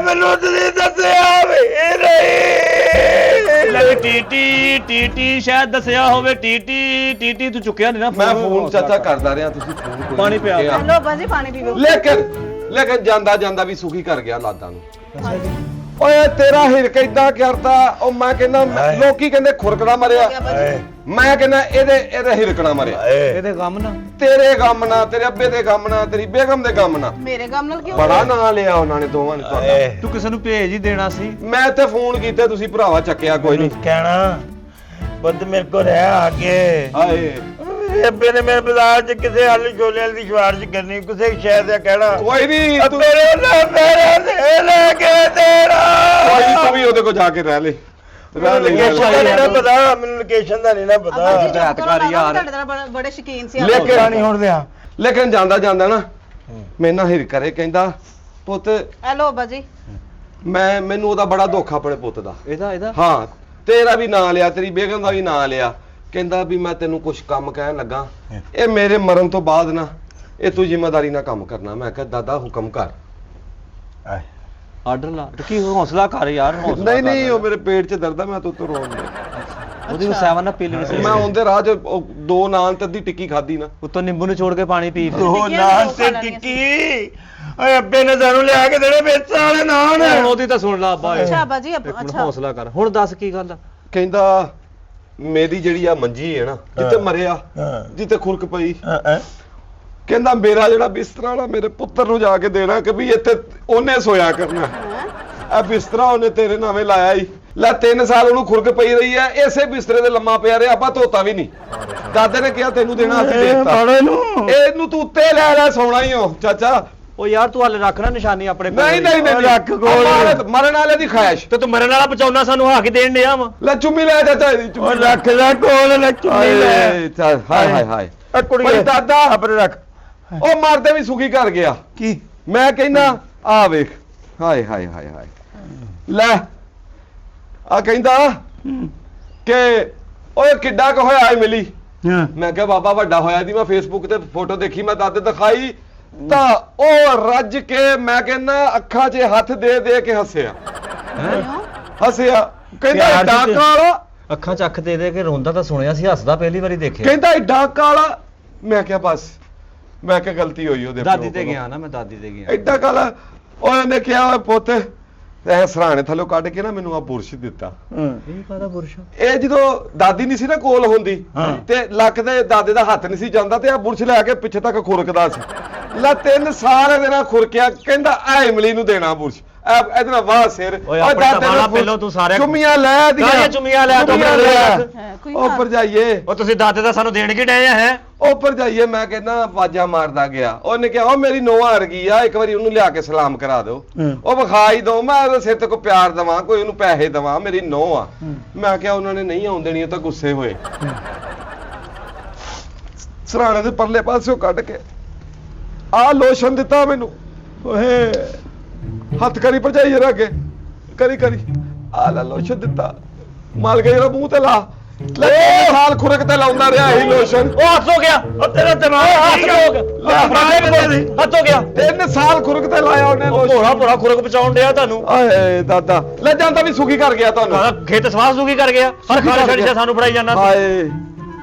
ਮੈਨੂੰ ਤੁਸੀਂ ਦੱਸਿਆ ਵੀ ਨਹੀਂ। ਲੈ ਟੀਟੀ ਸ਼ਾਇਦ ਦੱਸਿਆ ਹੋਵੇ। ਟੀਟੀ ਤੂੰ ਚੁੱਕਿਆ ਨਹੀਂ ਨਾ ਮੈਂ ਫੋਨ ਚਾਚਾ ਕਰਦਾ ਰਿਹਾ, ਤੁਸੀਂ ਫੋਨ ਕੋਈ ਪਾਣੀ ਨਹੀਂ ਪਿਆ। ਚੁੱਕਿਆ। ਲੋ ਅੱਬਾ ਜੀ ਪਾਣੀ ਪੀਓ। ਲੇਕਿਨ ਜਾਂਦਾ ਵੀ ਸੁਖੀ ਕਰ ਗਿਆ ਲਾਦਾਂ ਨੂੰ। ਓਏ ਤੇਰਾ ਹਿਰਕ ਏਦਾਂ ਕਰਦਾ, ਉਹ ਮੈਂ ਕਹਿੰਦਾ ਲੋਕੀ ਕਹਿੰਦੇ ਖੁਰਕਣਾ ਮਰਿਆ, ਮੈਂ ਕਹਿੰਦਾ ਇਹਦੇ ਹਿਰਕਣਾ ਮਰਿਆ। ਇਹਦੇ ਗਮ ਨਾ ਤੇਰੇ ਗਮ ਨਾ, ਤੇਰੇ ਅੱਬੇ ਦੇ ਗਮ ਨਾ, ਤੇਰੀ ਬੇਗਮ ਦੇ ਗਮ ਨਾ। ਮੇਰੇ ਗਮ ਨਾਲ ਕਿਉਂ ਬੜਾ ਨਾਂ ਲਿਆ ਉਹਨਾਂ ਨੇ ਦੋਵਾਂ ਨੇ ਤੁਹਾਡਾ। ਤੂੰ ਕਿਸੇ ਨੂੰ ਭੇਜ ਹੀ ਦੇਣਾ ਸੀ। ਮੈਂ ਇੱਥੇ ਫੋਨ ਕੀਤੇ, ਤੁਸੀਂ ਭਰਾਵਾ ਚੱਕਿਆ ਕੋਈ ਨਹੀਂ। ਕਹਿਣਾ ਬੰਦ ਮੇਰੇ ਕੋਲ ਰਹਿ ਆ ਕੇ ਹਾਏ ਅੱਬੇ ਨੇ ਮੇਰੇ ਬਾਜ਼ਾਰ ਚ ਕਿਸੇ ਆਲੂ ਛੋਲੇ ਦੀ ਸਿਫਾਰਿਸ਼ ਕਰਨੀ, ਕਿਸੇ ਸ਼ਹਿਰ ਦਾ ਕਹਿਣਾ ਕੋਈ ਨਹੀਂ ਤੂੰ ਮੇਰੇ ਨਾਲ ਮੇਰੇ ਦੇ ਲੈ ਕੇ ਤੇਰਾ ਤੂੰ ਵੀ ਉਹਦੇ ਕੋਲ ਜਾ ਕੇ ਰਹਿ ਲੈ, ਰਹਿ ਲੈ। ਲੋਕੇਸ਼ਨ ਦਾ ਨਹੀਂ ਨਾ ਪਤਾ, ਮੈਨੂੰ ਲੋਕੇਸ਼ਨ ਦਾ ਨਹੀਂ ਨਾ ਅੱਬਾ ਪਤਾ। ਜੀ ਚੁੱਪ ਹਦਾਇਤ ਕਰੋ, ਕਰ ਲੱਗਦਾ ਯਾਰ। ਤੁਹਾਡੇ ਨਾਲ ਬੜੇ ਸ਼ੌਕੀਨ ਸੀ ਲੈ ਕੇ ਪਤਾ ਨਹੀਂ ਹੁਣ ਦਿਆ ਲੇਕਿਨ ਜਾਂਦਾ ਨਾ ਮੈਂ ਨਾ ਹਿਰ ਕਰੇ, ਕਹਿੰਦਾ ਪੁੱਤ ਹੈਲੋ ਅੱਬਾ ਜੀ ਮੈਨੂੰ ਉਹਦਾ ਬੜਾ ਦੁੱਖ ਆਪਣੇ ਪੁੱਤ ਦਾ। ਇਹਦਾ ਹਾਂ ਤੇਰਾ ਵੀ ਨਾਂ ਲਿਆ, ਤੇਰੀ ਬੇਗਮ ਦਾ ਵੀ ਨਾਂ ਲਿਆ। ਕਹਿੰਦਾ ਵੀ ਮੈਂ ਤੈਨੂੰ ਕੁਝ ਕੰਮ ਕਹਿਣ ਲੱਗਾ, ਇਹ ਮੇਰੇ ਮਰਨ ਤੋਂ ਬਾਅਦ ਨਾ ਇਹ ਤੂੰ ਜ਼ਿੰਮੇਵਾਰੀ ਨਾਲ ਕੰਮ ਕਰਨਾ। ਮੈਂ ਕਿਹਾ ਦਾਦਾ ਹੁਕਮ ਕਰ। ਆਰਡਰ ਲਾ ਕੀ ਹੌਸਲਾ ਕਰ ਯਾਰ। ਹੌਸਲਾ ਨਹੀਂ ਉਹ ਮੇਰੇ ਪੇਟ 'ਚ ਦਰਦ ਆ, ਮੈਂ ਤੂੰ ਰੋਣ ਡਿਆ। ਉਹਦੀ ਸੈਵਨ ਨਾ ਪੀ ਲੈਣੀ ਸੀ। ਮੈਂ ਆਉਂਦੇ ਰਾਹ 'ਚ ਉਹ 2 ਨਾਨ ਤੇ ਅੱਧੀ ਟਿੱਕੀ ਖਾਧੀ ਨਾ। ਉੱਤੋਂ ਨਿੰਬੂ ਨਿਚੋੜ ਕੇ ਪਾਣੀ ਪੀ। ਉਹ ਨਾਨ ਤੇ ਟਿੱਕੀ ਓਏ ਅੱਬੇ ਨੇ ਸਾਨੂੰ ਲਿਆ ਕੇ ਦੇਣੇ ਵੇਚਣ ਵਾਲੇ ਨਾਨ। ਹੁਣ ਉਹਦੀ ਤਾਂ ਸੁਣ ਲਾ ਅੱਬਾ। ਅੱਛਾ ਅੱਬਾ ਜੀ ਇੱਕ ਮਿੰਟ ਅੱਛਾ ਹੌਸਲਾ ਕਰ। ਹੁਣ ਦੱਸ ਕੀ ਗੱਲ ਆ। ਕਹਿੰਦਾ ਮੇਰੀ ਜਿਹੜੀ ਆ ਮੰਜੀ ਹੈ ਨਾ ਜਿੱਥੇ ਮਰਿਆ, ਜਿੱਥੇ ਖੁਰਕ ਪਈ, ਕਹਿੰਦਾ ਮੇਰਾ ਜਿਹੜਾ ਬਿਸਤਰਾ ਨਾ ਮੇਰੇ ਪੁੱਤਰ ਨੂੰ ਜਾ ਕੇ ਦੇਣਾ ਕਿ ਵੀ ਇੱਥੇ ਉਹਨੇ ਸੋਇਆ ਕਰਨਾ। ਇਹ ਬਿਸਤਰਾ ਉਹਨੇ ਤੇਰੇ ਨਾਵੇਂ ਲਾਇਆ ਹੀ। ਲੈ 3 ਸਾਲ ਉਹਨੂੰ ਖੁਰਕ ਪਈ ਰਹੀ ਹੈ, ਇਸੇ ਬਿਸਤਰੇ ਤੇ ਲੰਮਾ ਪਿਆ ਰਿਹਾ, ਆਪਾਂ ਧੋਤਾ ਵੀ ਨਹੀਂ। ਦਾਦੇ ਨੇ ਕਿਹਾ ਤੈਨੂੰ ਦੇਣਾ, ਅਸੀਂ ਦੇਤਾ। ਇਹਨੂੰ ਤੂੰ ਉੱਤੇ ਲੈ ਸੌਣਾ ਹੀ ਹੋ ਚਾਚਾ। ਉਹ ਯਾਰ ਤੂੰ ਹਲੇ ਰੱਖ ਨਾ ਨਿਸ਼ਾਨੀ ਆਪਣੇ ਕੋਲ। ਨਹੀਂ ਰੱਖ ਕੋਲ। ਮਰਨ ਵਾਲੇ ਦੀ ਖਾਇਸ਼। ਤੇ ਤੂੰ ਮਰਨ ਵਾਲਾ ਬਚਾਉਣਾ ਸਾਨੂੰ ਹਾ ਕੇ ਦੇਣ ਡਿਆ ਵਾ। ਲੈ ਚੁੰਮੀ ਲੈ ਚਾਚਾ ਇਹਦੀ ਉਹ ਚੁੰਮੀ ਲੱਖ ਦਾ ਕੋਲ ਲੈ ਚੁੰਨੀ ਲੈ ਚੱਲ ਹਾਏ ਹਾਏ ਹਾਏ। ਆ ਕੁੜੀਏ ਭਾਈ ਦਾਦਾ ਆਪਣੇ ਰੱਖ। ਉਹ ਮਰਦੇ ਵੀ ਸੁਖੀ ਕਰ ਗਿਆ। ਕੀ ਮੈਂ ਕਹਿੰਦਾ ਆ ਵੇਖ, ਹਾਏ ਹਾਏ ਹਾਏ ਹਾਏ। ਲੈ ਆ ਕਹਿੰਦਾ ਕਿ ਓਏ ਕਿੱਡਾ ਕੁ ਹੋਇਆ ਮਿਲੀ। ਮੈਂ ਕਿਹਾ ਬਾਬਾ ਵੱਡਾ ਹੋਇਆ ਦੀ। ਮੈਂ ਫੇਸਬੁੱਕ ਤੇ ਫੋਟੋ ਦੇਖੀ, ਮੈਂ ਦਾਦੇ ਦਿਖਾਈ ਤਾਂ ਉਹ ਰੱਜ ਕੇ, ਮੈਂ ਕਹਿੰਦਾ ਅੱਖਾਂ 'ਚ ਹੱਥ ਦੇ ਦੇ ਕੇ ਹੱਸਿਆ। ਹੱਸਿਆ ਕਹਿੰਦਾ ਪਿਆਰ ਏਡਾ ਚ- ਕਾਲਾ। ਅੱਖਾਂ ਚ ਅੱਖ ਦੇ ਦੇ ਕੇ ਰੋਂਦਾ ਤਾਂ ਸੁਣਿਆ ਸੀ, ਹੱਸਦਾ ਪਹਿਲੀ ਵਾਰੀ ਦੇਖਿਆ। ਕਹਿੰਦਾ ਏਡਾ ਕਾਲਾ। ਮੈਂ ਕਿਹਾ ਬਸ, ਮੈਂ ਕਿਹਾ ਗਲਤੀ ਹੋਈ ਉਹਦੇ ਦਾਦੀ ਪਿਓ ਤੇ ਕੋਲੋਂ। ਗਿਆ ਨਾ, ਮੈਂ ਦਾਦੀ ਤੇ ਗਿਆ। ਐਡਾ ਕਾਲਾ। ਉਹਨੇ ਕਿਹਾ ਓਏ ਪੁੱਤ ਇਹ ਸਰਾਣੇ ਥੱਲੋਂ ਕੱਢ ਕੇ ਨਾ ਮੈਨੂੰ ਆ ਬੁਰਸ਼ ਦਿੱਤਾ। ਇਹ ਕਾਹਦਾ ਬੁਰਸ਼? ਇਹ ਜਦੋਂ ਦਾਦੀ ਨਹੀਂ ਸੀ ਨਾ ਕੋਲ ਹੁੰਦੀ ਤੇ ਲੱਕ ਦੇ ਦਾਦੇ ਦਾ ਹੱਥ ਨਹੀਂ ਸੀ ਜਾਂਦਾ ਤੇ ਆ ਬੁਰਸ਼ ਲੈ ਕੇ ਪਿੱਛੇ ਤੱਕ ਖੁਰਕਦਾ ਸੀ। ਲੈ 3 ਸਾਲ ਇਹਦੇ ਨਾਲ ਖੁਰਕਿਆ। ਕਹਿੰਦਾ ਆ ਇਮਲੀ ਨੂੰ ਦੇਣਾ ਬੁਰਸ਼। ਇਹਦੇ ਨਾਲ ਵਾਹ ਸਿਰ। ਓਏ ਆਪਣੀ ਤਮਾਲਾ ਪਹਿਲੋਂ ਤੂੰ ਸਾਰਿਆਂ ਚੁੰਮੀਆਂ ਲੈ ਦੀਆਂ। ਕਾਹਦੀਆਂ ਚੁੰਮੀਆਂ ਲੈ ਤੂੰ ਚੁੰਮੀਆਂ ਆਪਣੇ ਲੈ। ਹੈ, ਕੋਈ ਉਹ ਉੱਪਰ ਜਾਈਏ, ਉਹ ਤੁਸੀਂ ਦਾਦੇ ਦਾ ਸਾਨੂੰ ਦੇਣ ਕੀ ਡਏ ਆ ਹੈ? ਉੱਪਰ ਜਾਈਏ। ਮੈਂ ਕਹਿੰਦਾ ਆਵਾਜ਼ਾਂ ਮਾਰਦਾ ਗਿਆ। ਉਹਨੇ ਕਿਹਾ ਉਹ ਮੇਰੀ ਨੋਹਾਂ ਵਰਗੀ ਆ, ਇੱਕ ਵਾਰੀ ਉਹਨੂੰ ਲਿਆ ਕੇ ਸਲਾਮ ਕਰਾ ਦਿਓ। ਉਹ ਵਿਖਾ ਹੀ ਦੋ, ਮੈਂ ਉਹਦੇ ਸਿਰ ਤੇ ਕੋਈ ਪਿਆਰ ਦੇਵਾਂ, ਕੋਈ ਉਹਨੂੰ ਪੈਸੇ ਦੇਵਾਂ, ਮੇਰੀ ਨੋਹ ਆ। ਮੈਂ ਕਿਹਾ ਉਹਨਾਂ ਨੇ ਨਹੀਂ ਆਉਣ ਦੇਣੀ, ਉਹ ਤਾਂ ਗੁੱਸੇ ਹੋਏ। ਸਰਾਣੇ ਦੇ ਪਰਲੇ ਪਾਸਿਓਂ ਕੱਢ ਕੇ ਆਹ ਲੋਸ਼ਨ ਦਿੱਤਾ ਮੈਨੂੰ। ਓਏ ਹੱਥ ਕਰੀ ਭਰਜਾਈ ਜਰਾ ਅੱਗੇ ਕਰੀ ਆਹ ਲੈ ਲੋਸ਼ਨ ਦਿੱਤਾ। ਮਾਲ ਕੇ ਜਰਾ ਮੂੰਹ ਤੇ ਲਾ। ਲੈ 3 ਸਾਲ ਖੁਰਕ ਤੇ ਲਾਉਂਦਾ ਰਿਹਾ ਇਹੀ ਲੋਸ਼ਨ। ਉਹ ਹੱਥ ਹੋ ਗਿਆ। ਉਹ ਤੇਰਾ ਦਿਮਾਗ ਹੱਥ ਹੋ ਗਿਆ। ਹੱਥ ਹੋ ਗਿਆ। 3 ਸਾਲ ਖੁਰਕ ਤੇ ਲਾਇਆ ਉਹਨੇ ਭੋਰਾ ਭੋਰਾ ਖੁਰਕ ਬਚਾਉਣ ਡਿਆ ਤੁਹਾਨੂੰ। ਆਏ ਦਾਦਾ ਲੈ ਜਾਂਦਾ ਵੀ ਸੁਖੀ ਕਰ ਗਿਆ ਤੁਹਾਨੂੰ। ਕਾਹਦਾ ਖੇਤ ਸਵਾਸ ਦੂਗੀ ਕਰ ਗਿਆ। ਹਰ ਖਾਣੇ ਛੱਡ ਕੇ ਸਾਨੂੰ ਫੜਾਈ ਜਾਂਦਾ। ਹਾਏ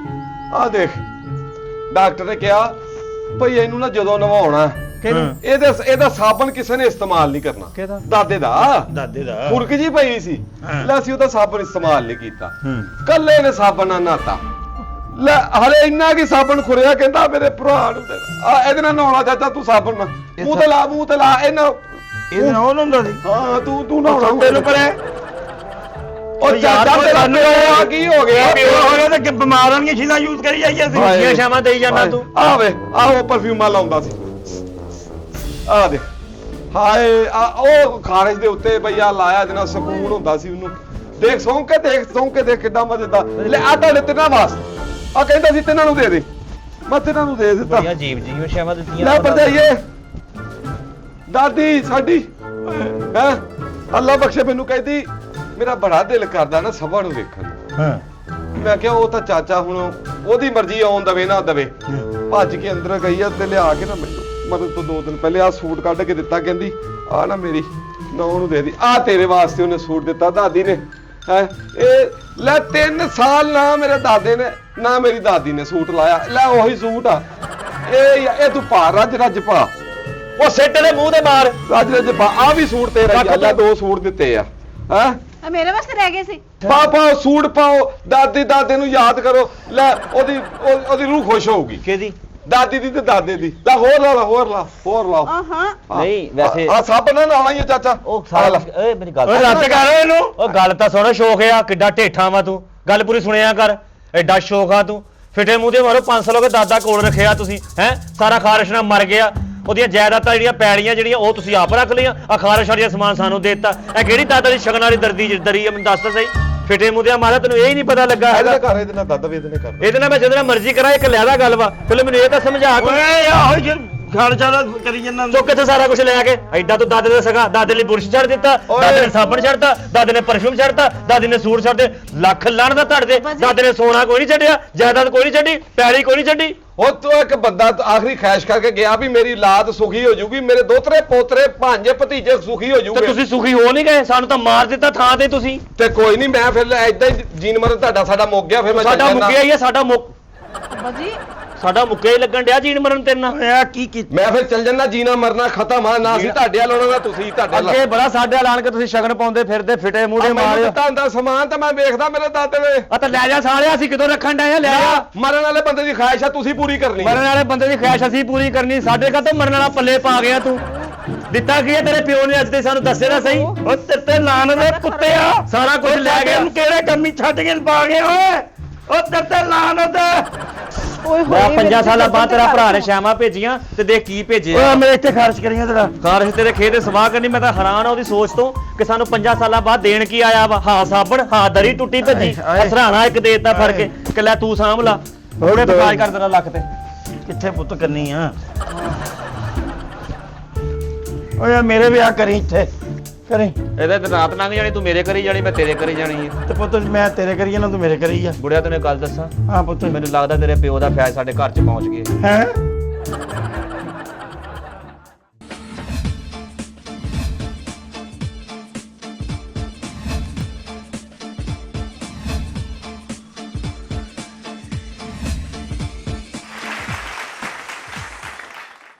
ਆ ਦੇਖ, ਡਾਕਟਰ ਨੇ ਕਿਹਾ ਭਈ ਇਹਨੂੰ ਨਾ ਜਦੋਂ ਨਵਾਉਣਾ ਇਹਦਾ ਸਾਬਣ ਕਿਸੇ ਨੇ ਇਸਤੇਮਾਲ ਨਹੀਂ ਕਰਨਾ। ਕਿਹਦਾ? ਦਾਦੇ ਦਾ। ਦਾਦੇ ਦਾ ਖੁਰਕ ਜੀ ਪਈ ਸੀ। ਲੈ ਅਸੀਂ ਉਹਦਾ ਸਾਬਣ ਇਸਤੇਮਾਲ ਨਹੀਂ ਕੀਤਾ। ਕੱਲੇ ਨੇ ਸਾਬਣ ਨਾਲ ਨਹਾਤਾ। ਲੈ ਹਲੇ ਇੰਨਾ ਕੀ ਸਾਬਣ ਖੁਰਿਆ। ਕਹਿੰਦਾ ਮੇਰੇ ਭਰਾ ਨੂੰ ਦੇ ਆ ਇਹਦੇ ਨਾਲ ਨਹਾਉਣਾ ਚਾਚਾ ਤੂੰ ਸਾਬਣ ਨਾਲ। ਮੂੰਹ ਤੇ ਲਾ ਇਹਨਾਂ। ਇਹ ਨਾ ਹੁੰਦਾ ਸੀ। ਹਾਂ ਤੂੰ ਨਹਾਉਣਾ ਤੈਨੂੰ ਪਰੇ ਉਹ ਚਾਚਾ ਤੇਰਾ ਪਿਓ ਆ ਕੀ ਹੋ ਗਿਆ? ਪਿਓ ਹੋਇਆ ਤਾਂ ਕਿ ਬਿਮਾਰਾਂ ਦੀਆਂ ਸ਼ੀਲਾ ਯੂਜ਼ ਕਰੀ ਜਾਈਏ ਅਸੀਂ। ਹਾਏ। ਇਹ ਸ਼ਾਮਾਂ ਦੇਈ ਜਾਂਦਾ ਤੂੰ। ਆ ਵੇ ਆਹ ਪਰਫਿਊਮਾਂ ਲਾਉਂਦਾ ਸੀ। ਆ ਦੇ ਹਾਏ ਉਹ ਖਾਰਜ ਦੇ ਉੱਤੇ ਬਈ ਆ ਲਾਇਆ ਜਿਹਨਾਂ ਸਕੂਨ ਹੁੰਦਾ ਸੀ ਉਹਨੂੰ। ਦੇਖ ਸੌਂ ਕੇ ਦੇਖ ਕਿੱਦਾਂ ਮਜ਼ੇਦਾਰ। ਲੈ ਆ ਤੁਹਾਡੇ ਤਿੰਨਾਂ ਵਾਸਤੇ ਆ ਕਹਿੰਦਾ ਸੀ ਤਿੰਨਾਂ ਨੂੰ ਦੇ ਦੇ, ਮੈਂ ਤਿੰਨਾਂ ਨੂੰ ਦੇ ਦਿੱਤਾ। ਬੜੀਆਂ ਜੀਵ ਸ਼ਾਵਾਂ ਦਿੱਤੀਆਂ। ਲੈ ਭਰਜਾਈਏ ਦਾਦੀ ਸਾਡੀ ਹੈ ਅੱਲਾ ਬਖਸ਼ੇ ਮੈਨੂੰ ਕਹਿੰਦੀ ਮੇਰਾ ਬੜਾ ਦਿਲ ਕਰਦਾ ਨਾ ਸਭਾ ਨੂੰ ਵੇਖਣ ਨੂੰ। ਹਾਂ ਮੈਂ ਕਿਹਾ ਉਹ ਤਾਂ ਚਾਚਾ ਹੁਣ ਉਹਦੀ ਮਰਜ਼ੀ ਆਉਣ ਦਵੇ ਨਾ ਦਵੇ। ਭੱਜ ਕੇ ਅੰਦਰ ਗਈ ਆ ਤੇ ਲਿਆ ਕੇ ਨਾ ਮੈਨੂੰ ਮਤਲਬ ਤੋਂ 2 ਦਿਨ ਪਹਿਲੇ ਆ ਸੂਟ ਕੱਢ ਕੇ ਦਿੱਤਾ, ਕਹਿੰਦੀ ਆ ਨਾ ਮੇਰੀ ਨੌਂ ਨੂੰ ਦੇ ਦੀ, ਆ ਤੇਰੇ ਵਾਸਤੇ ਉਹਨੇ ਸੂਟ ਦਿੱਤਾ ਦਾਦੀ ਨੇ। ਹੈ ਇਹ ਲੈ 3 ਸਾਲ ਨਾ ਮੇਰੇ ਦਾਦੇ ਨੇ ਨਾ ਮੇਰੀ ਦਾਦੀ ਨੇ ਸੂਟ ਲਾਇਆ। ਲੈ ਉਹੀ ਸੂਟ ਆ ਇਹ ਤੂੰ ਪਾ ਰੱਜ ਪਾ, ਉਹ ਸਿੱਟ ਦੇ ਮੂੰਹ ਤੇ ਮਾਰ। ਰੱਜ ਪਾ। ਆ ਵੀ ਸੂਟ ਤੇਰਾ ਹੀ ਆ, ਲੈ 2 ਸੂਟ ਦਿੱਤੇ ਆ। ਹੈ ਆ ਮੇਰੇ ਵਾਸਤੇ ਰਹਿ ਗਏ ਸੀ। ਪਾਓ ਸੂਟ ਪਾਓ, ਦਾਦੇ ਨੂੰ ਯਾਦ ਕਰੋ। ਲੈ ਉਹਦੀ ਰੂਹ ਖੁਸ਼ ਹੋਊਗੀ। ਕਿਹਦੀ? ਦਾਦੀ ਦੀ ਤੇ ਦਾਦੇ ਦੀ। ਲੈ ਹੋਰ ਲਾ ਹਾਂ ਨਹੀਂ ਵੈਸੇ ਆ ਸਭ ਨਾਲ ਆਣਾ ਹੀ ਆ ਚਾਚਾ। ਉਹ ਸਾਰਾ ਓਏ ਮੇਰੀ ਗੱਲ ਓਏ ਰੱਦ ਕਰ ਇਹਨੂੰ। ਉਹ ਗੱਲ ਤਾਂ ਸੁਣ, ਸ਼ੌਕ ਆ ਕਿੱਡਾ ਢੇਠਾ ਵਾ ਤੂੰ, ਗੱਲ ਪੂਰੀ ਸੁਣਿਆ ਕਰ। ਐਡਾ ਸ਼ੌਕ ਆ ਤੂੰ, ਫਿੱਟੇ ਮੂੰਹ ਦੇ ਮਾਰੋ 500 ਲੋਕ ਦਾਦਾ ਕੋਲ ਰੱਖਿਆ ਤੁਸੀਂ ਹੈ। ਸਾਰਾ ਖਾਰਸ਼ ਨਾਲ ਮਰ ਗਿਆ। ਉਹਦੀਆਂ ਜਾਇਦਾਦਾਂ ਜਿਹੜੀਆਂ ਪੈੜੀਆਂ ਜਿਹੜੀਆਂ ਉਹ ਤੁਸੀਂ ਆਪ ਰੱਖ ਲਈਆਂ। ਆ ਖਾਰਸ਼ ਵਾਲੀਆਂ ਸਮਾਨ ਸਾਨੂੰ ਦੇ ਦਿੱਤਾ। ਇਹ ਕਿਹੜੀ ਦਾਦਾ ਦੀ ਸ਼ਗਨ ਵਾਲੀ ਦਰੀ ਆ, ਮੈਨੂੰ ਦੱਸ ਤਾਂ ਸਹੀ। ਫਿੱਟੇ ਮੂੰਹ ਦੇ ਮਾਰਾ ਤੈਨੂੰ ਇਹ ਹੀ ਨਹੀਂ ਪਤਾ ਲੱਗਾ ਹੈਗਾ। ਇਹਦੇ ਨਾਲ ਦਾਦਾ ਵੀ ਇਹਦੇ ਨਾਲ ਇਹਦੇ ਨਾਲ ਮੈਂ ਜਿਹਦੇ ਨਾਲ ਮਰਜ਼ੀ ਕਰਾਂ, ਇੱਕ ਲਿਆਦਾ ਗੱਲ ਵਾ। ਪਹਿਲੇ ਮੈਨੂੰ ਇਹ ਤਾਂ ਸਮਝਾ ਤੂੰ। ਓਏ ਆਹੋ ਜੇ ਖੜ ਚਾਲਾ ਕਰੀ ਜੰਨਾ ਚੁੱਕ ਕਿੱਥੇ ਸਾਰਾ ਕੁਝ ਲੈ ਕੇ। ਐਡਾ ਤੂੰ ਦਾਦੇ ਦਾ ਸਗਾ, ਦਾਦੇ ਲਈ ਬੁਰਸ਼ ਛੱਡ ਦਿੱਤਾ, ਦਾਦੇ ਨੇ ਸਾਬਣ ਛੱਡਤਾ, ਦਾਦੇ ਨੇ ਪਰਫਿਊਮ ਛੱਡਤਾ, ਦਾਦੇ ਨੇ ਸੂਟ ਛੱਡਦੇ। ਲੱਖ ਲਾਣ ਦਾ ਧੜਦੇ। ਦਾਦੇ ਨੇ ਸੋਨਾ ਕੋਈ ਨਹੀਂ ਛੱਡਿਆ, ਜਾਇਦਾਦ ਕੋਈ ਨਹੀਂ ਛੱਡੀ, ਪੈੜੀ ਕੋਈ ਨਹੀਂ ਛੱਡੀ। ਉਹ ਤੋਂ ਇੱਕ ਬੰਦਾ ਆਖਰੀ ਖੈਸ਼ ਕਰਕੇ ਗਿਆ ਵੀ ਮੇਰੀ ਔਲਾਦ ਸੁਖੀ ਹੋ ਜਾਊਗੀ, ਮੇਰੇ ਦੋਤਰੇ ਪੋਤਰੇ ਭਾਂਜੇ ਭਤੀਜੇ ਸੁਖੀ ਹੋ ਤੇ ਜਾਊਗੇ। ਤੁਸੀਂ ਸੁਖੀ ਹੋ ਨਹੀਂ ਗਏ, ਸਾਨੂੰ ਤਾਂ ਮਾਰ ਦਿੱਤਾ ਥਾਂ ਤੇ ਤੁਸੀਂ। ਤੇ ਕੋਈ ਨਹੀਂ, ਮੈਂ ਫਿਰ ਏਦਾਂ ਹੀ ਜੀਨ ਮਰਨ ਤੁਹਾਡਾ ਸਾਡਾ ਮੁੱਕ ਗਿਆ। ਫਿਰ ਮੈਂ ਸਾਡਾ ਮੁੱਕਿਆ ਹੀ ਆ, ਬਾਜੀ ਸਾਡਾ ਮੁੱਕਿਆ ਹੀ ਲੱਗਣ ਡਿਆ ਜੀਣ ਮਰਨ ਤੇਰੇ ਨਾਲ। ਓਏ ਆ ਕੀ ਮੈਂ ਫਿਰ ਚੱਲ ਜੰਨਾ, ਜੀਣਾ ਮਰਨਾ ਖਤਮ ਆ। ਨਾ ਸੀ ਤੁਹਾਡੇ ਵਾਲ ਆਉਣਾ, ਤੁਸੀਂ ਤੁਹਾਡੇ ਵਾਲ। ਅੱਗੇ ਬੜਾ ਸਾਡੇ ਐਲਾਨ ਕੇ ਤੁਸੀਂ ਸ਼ਗਨ ਪਾਉਂਦੇ ਫਿਰਦੇ, ਫਿੱਟੇ ਮੂੰਹ ਦੇ ਮਾਰਿਓ। ਦਿੱਤਾ ਹੁੰਦਾ ਸਮਾਨ ਤਾਂ ਮੈਂ ਵੇਖਦਾ ਮੇਰੇ ਦਾਦੇ ਨੇ। ਆ ਤਾਂ ਲੈ ਜਾ ਸਾਲਿਆ, ਅਸੀਂ ਕਿਦੋਂ ਰੱਖਣ ਡਏ ਆ, ਲੈ ਜਾ। ਮਰਨ ਵਾਲੇ ਬੰਦੇ ਦੀ ਖਾਹਿਸ਼ ਆ, ਤੁਸੀਂ ਪੂਰੀ ਕਰਨੀ। ਮਰਨ ਵਾਲੇ ਬੰਦੇ ਦੀ ਖੈਸ਼ ਅਸੀਂ ਪੂਰੀ ਕਰਨੀ। ਸਾਡੇ ਘਰ ਤੋਂ ਮਰਨ ਵਾਲਾ ਪੱਲੇ ਪਾ ਗਿਆ ਤੂੰ। ਦਿੱਤਾ ਕੀ ਹੈ ਤੇਰੇ ਪਿਓ ਨੇ ਅੱਜ ਤੇ ਸਾਨੂੰ ਦੱਸੇ ਨਾ ਸਹੀ। ਓ ਤੇਰੇ ਲਾਣ ਦੇ ਕੁੱਤਿਆ ਸਾਰਾ ਕੁਝ ਲੈ ਗਿਆ। ਕਿਹੜੇ ਕੰਮੀ ਛੱਡ ਕੇ ਪਾ ਗਏ ਓਏ। ਓ ਤੇਰੇ ਲਾਣ ਦੇ। ਓਏ ਮੈਂ ਹੋਏ 5 ਸਾਲਾਂ ਬਾਅਦ ਤੇਰਾ ਭਰਾ ਨੇ ਸ਼ਾਮਾਂ ਭੇਜੀਆਂ ਤੇ ਦੇਖ ਕੀ ਭੇਜਿਆ। ਓਏ ਮੇਰੇ ਇੱਥੇ ਖਰਚ ਕਰੀਆਂ ਤੇਰਾ। ਖਾਰਸ਼ ਤੇਰੇ ਖੇਤ ਦੇ ਸਵਾਹ ਕਰਨੀ। ਮੈਂ ਤਾਂ ਹੈਰਾਨ ਆ ਉਹਦੀ ਸੋਚ ਤੋਂ ਕਿ ਸਾਨੂੰ 5 ਸਾਲਾਂ ਬਾਅਦ ਦੇਣ ਕੀ ਆਇਆ ਵਾ। ਹਾਂ ਸਾਬਣ, ਹਾਂ ਦਰੀ ਟੁੱਟੀ ਭੱਜੀ, ਸਰਾਣਾ ਇੱਕ ਦੇਤਾ ਫੜ ਕੇ ਕਿ ਲੈ ਤੂੰ ਸਾਂਭ ਲਾ। ਉਹਨੇ ਬਕਾਜ ਕਰ ਦੇਣਾ ਲੱਖ ਤੇ। ਕਿੱਥੇ ਪੁੱਤ ਕਰਨੀ ਆ। ਓਏ ਮੇਰੇ ਵਿਆਹ ਕਰੀ ਇੱਥੇ ਕਰੀ। ਇਹਦੇ ਤੇ ਰਾਤ ਲੰਘ ਜਾਣੀ, ਤੂੰ ਮੇਰੇ ਕਰੀ ਜਾਣੀ, ਮੈਂ ਤੇਰੇ ਕਰੀ ਜਾਣੀ ਹੈ। ਤੇ ਪੁੱਤ ਮੈਂ ਤੇਰੇ ਕਰੀ ਜਾਣਾ, ਤੂੰ ਮੇਰੇ ਕਰੀ ਜਾ। ਬੁੜਿਆ ਤੈਨੂੰ ਇੱਕ ਗੱਲ ਦੱਸਾਂ, ਹਾਂ ਪੁੱਤ ਮੈਨੂੰ ਲੱਗਦਾ ਤੇਰੇ ਪਿਓ ਦਾ ਫੈਜ਼ ਸਾਡੇ ਘਰ 'ਚ ਪਹੁੰਚ ਗਿਆ। ਹੈ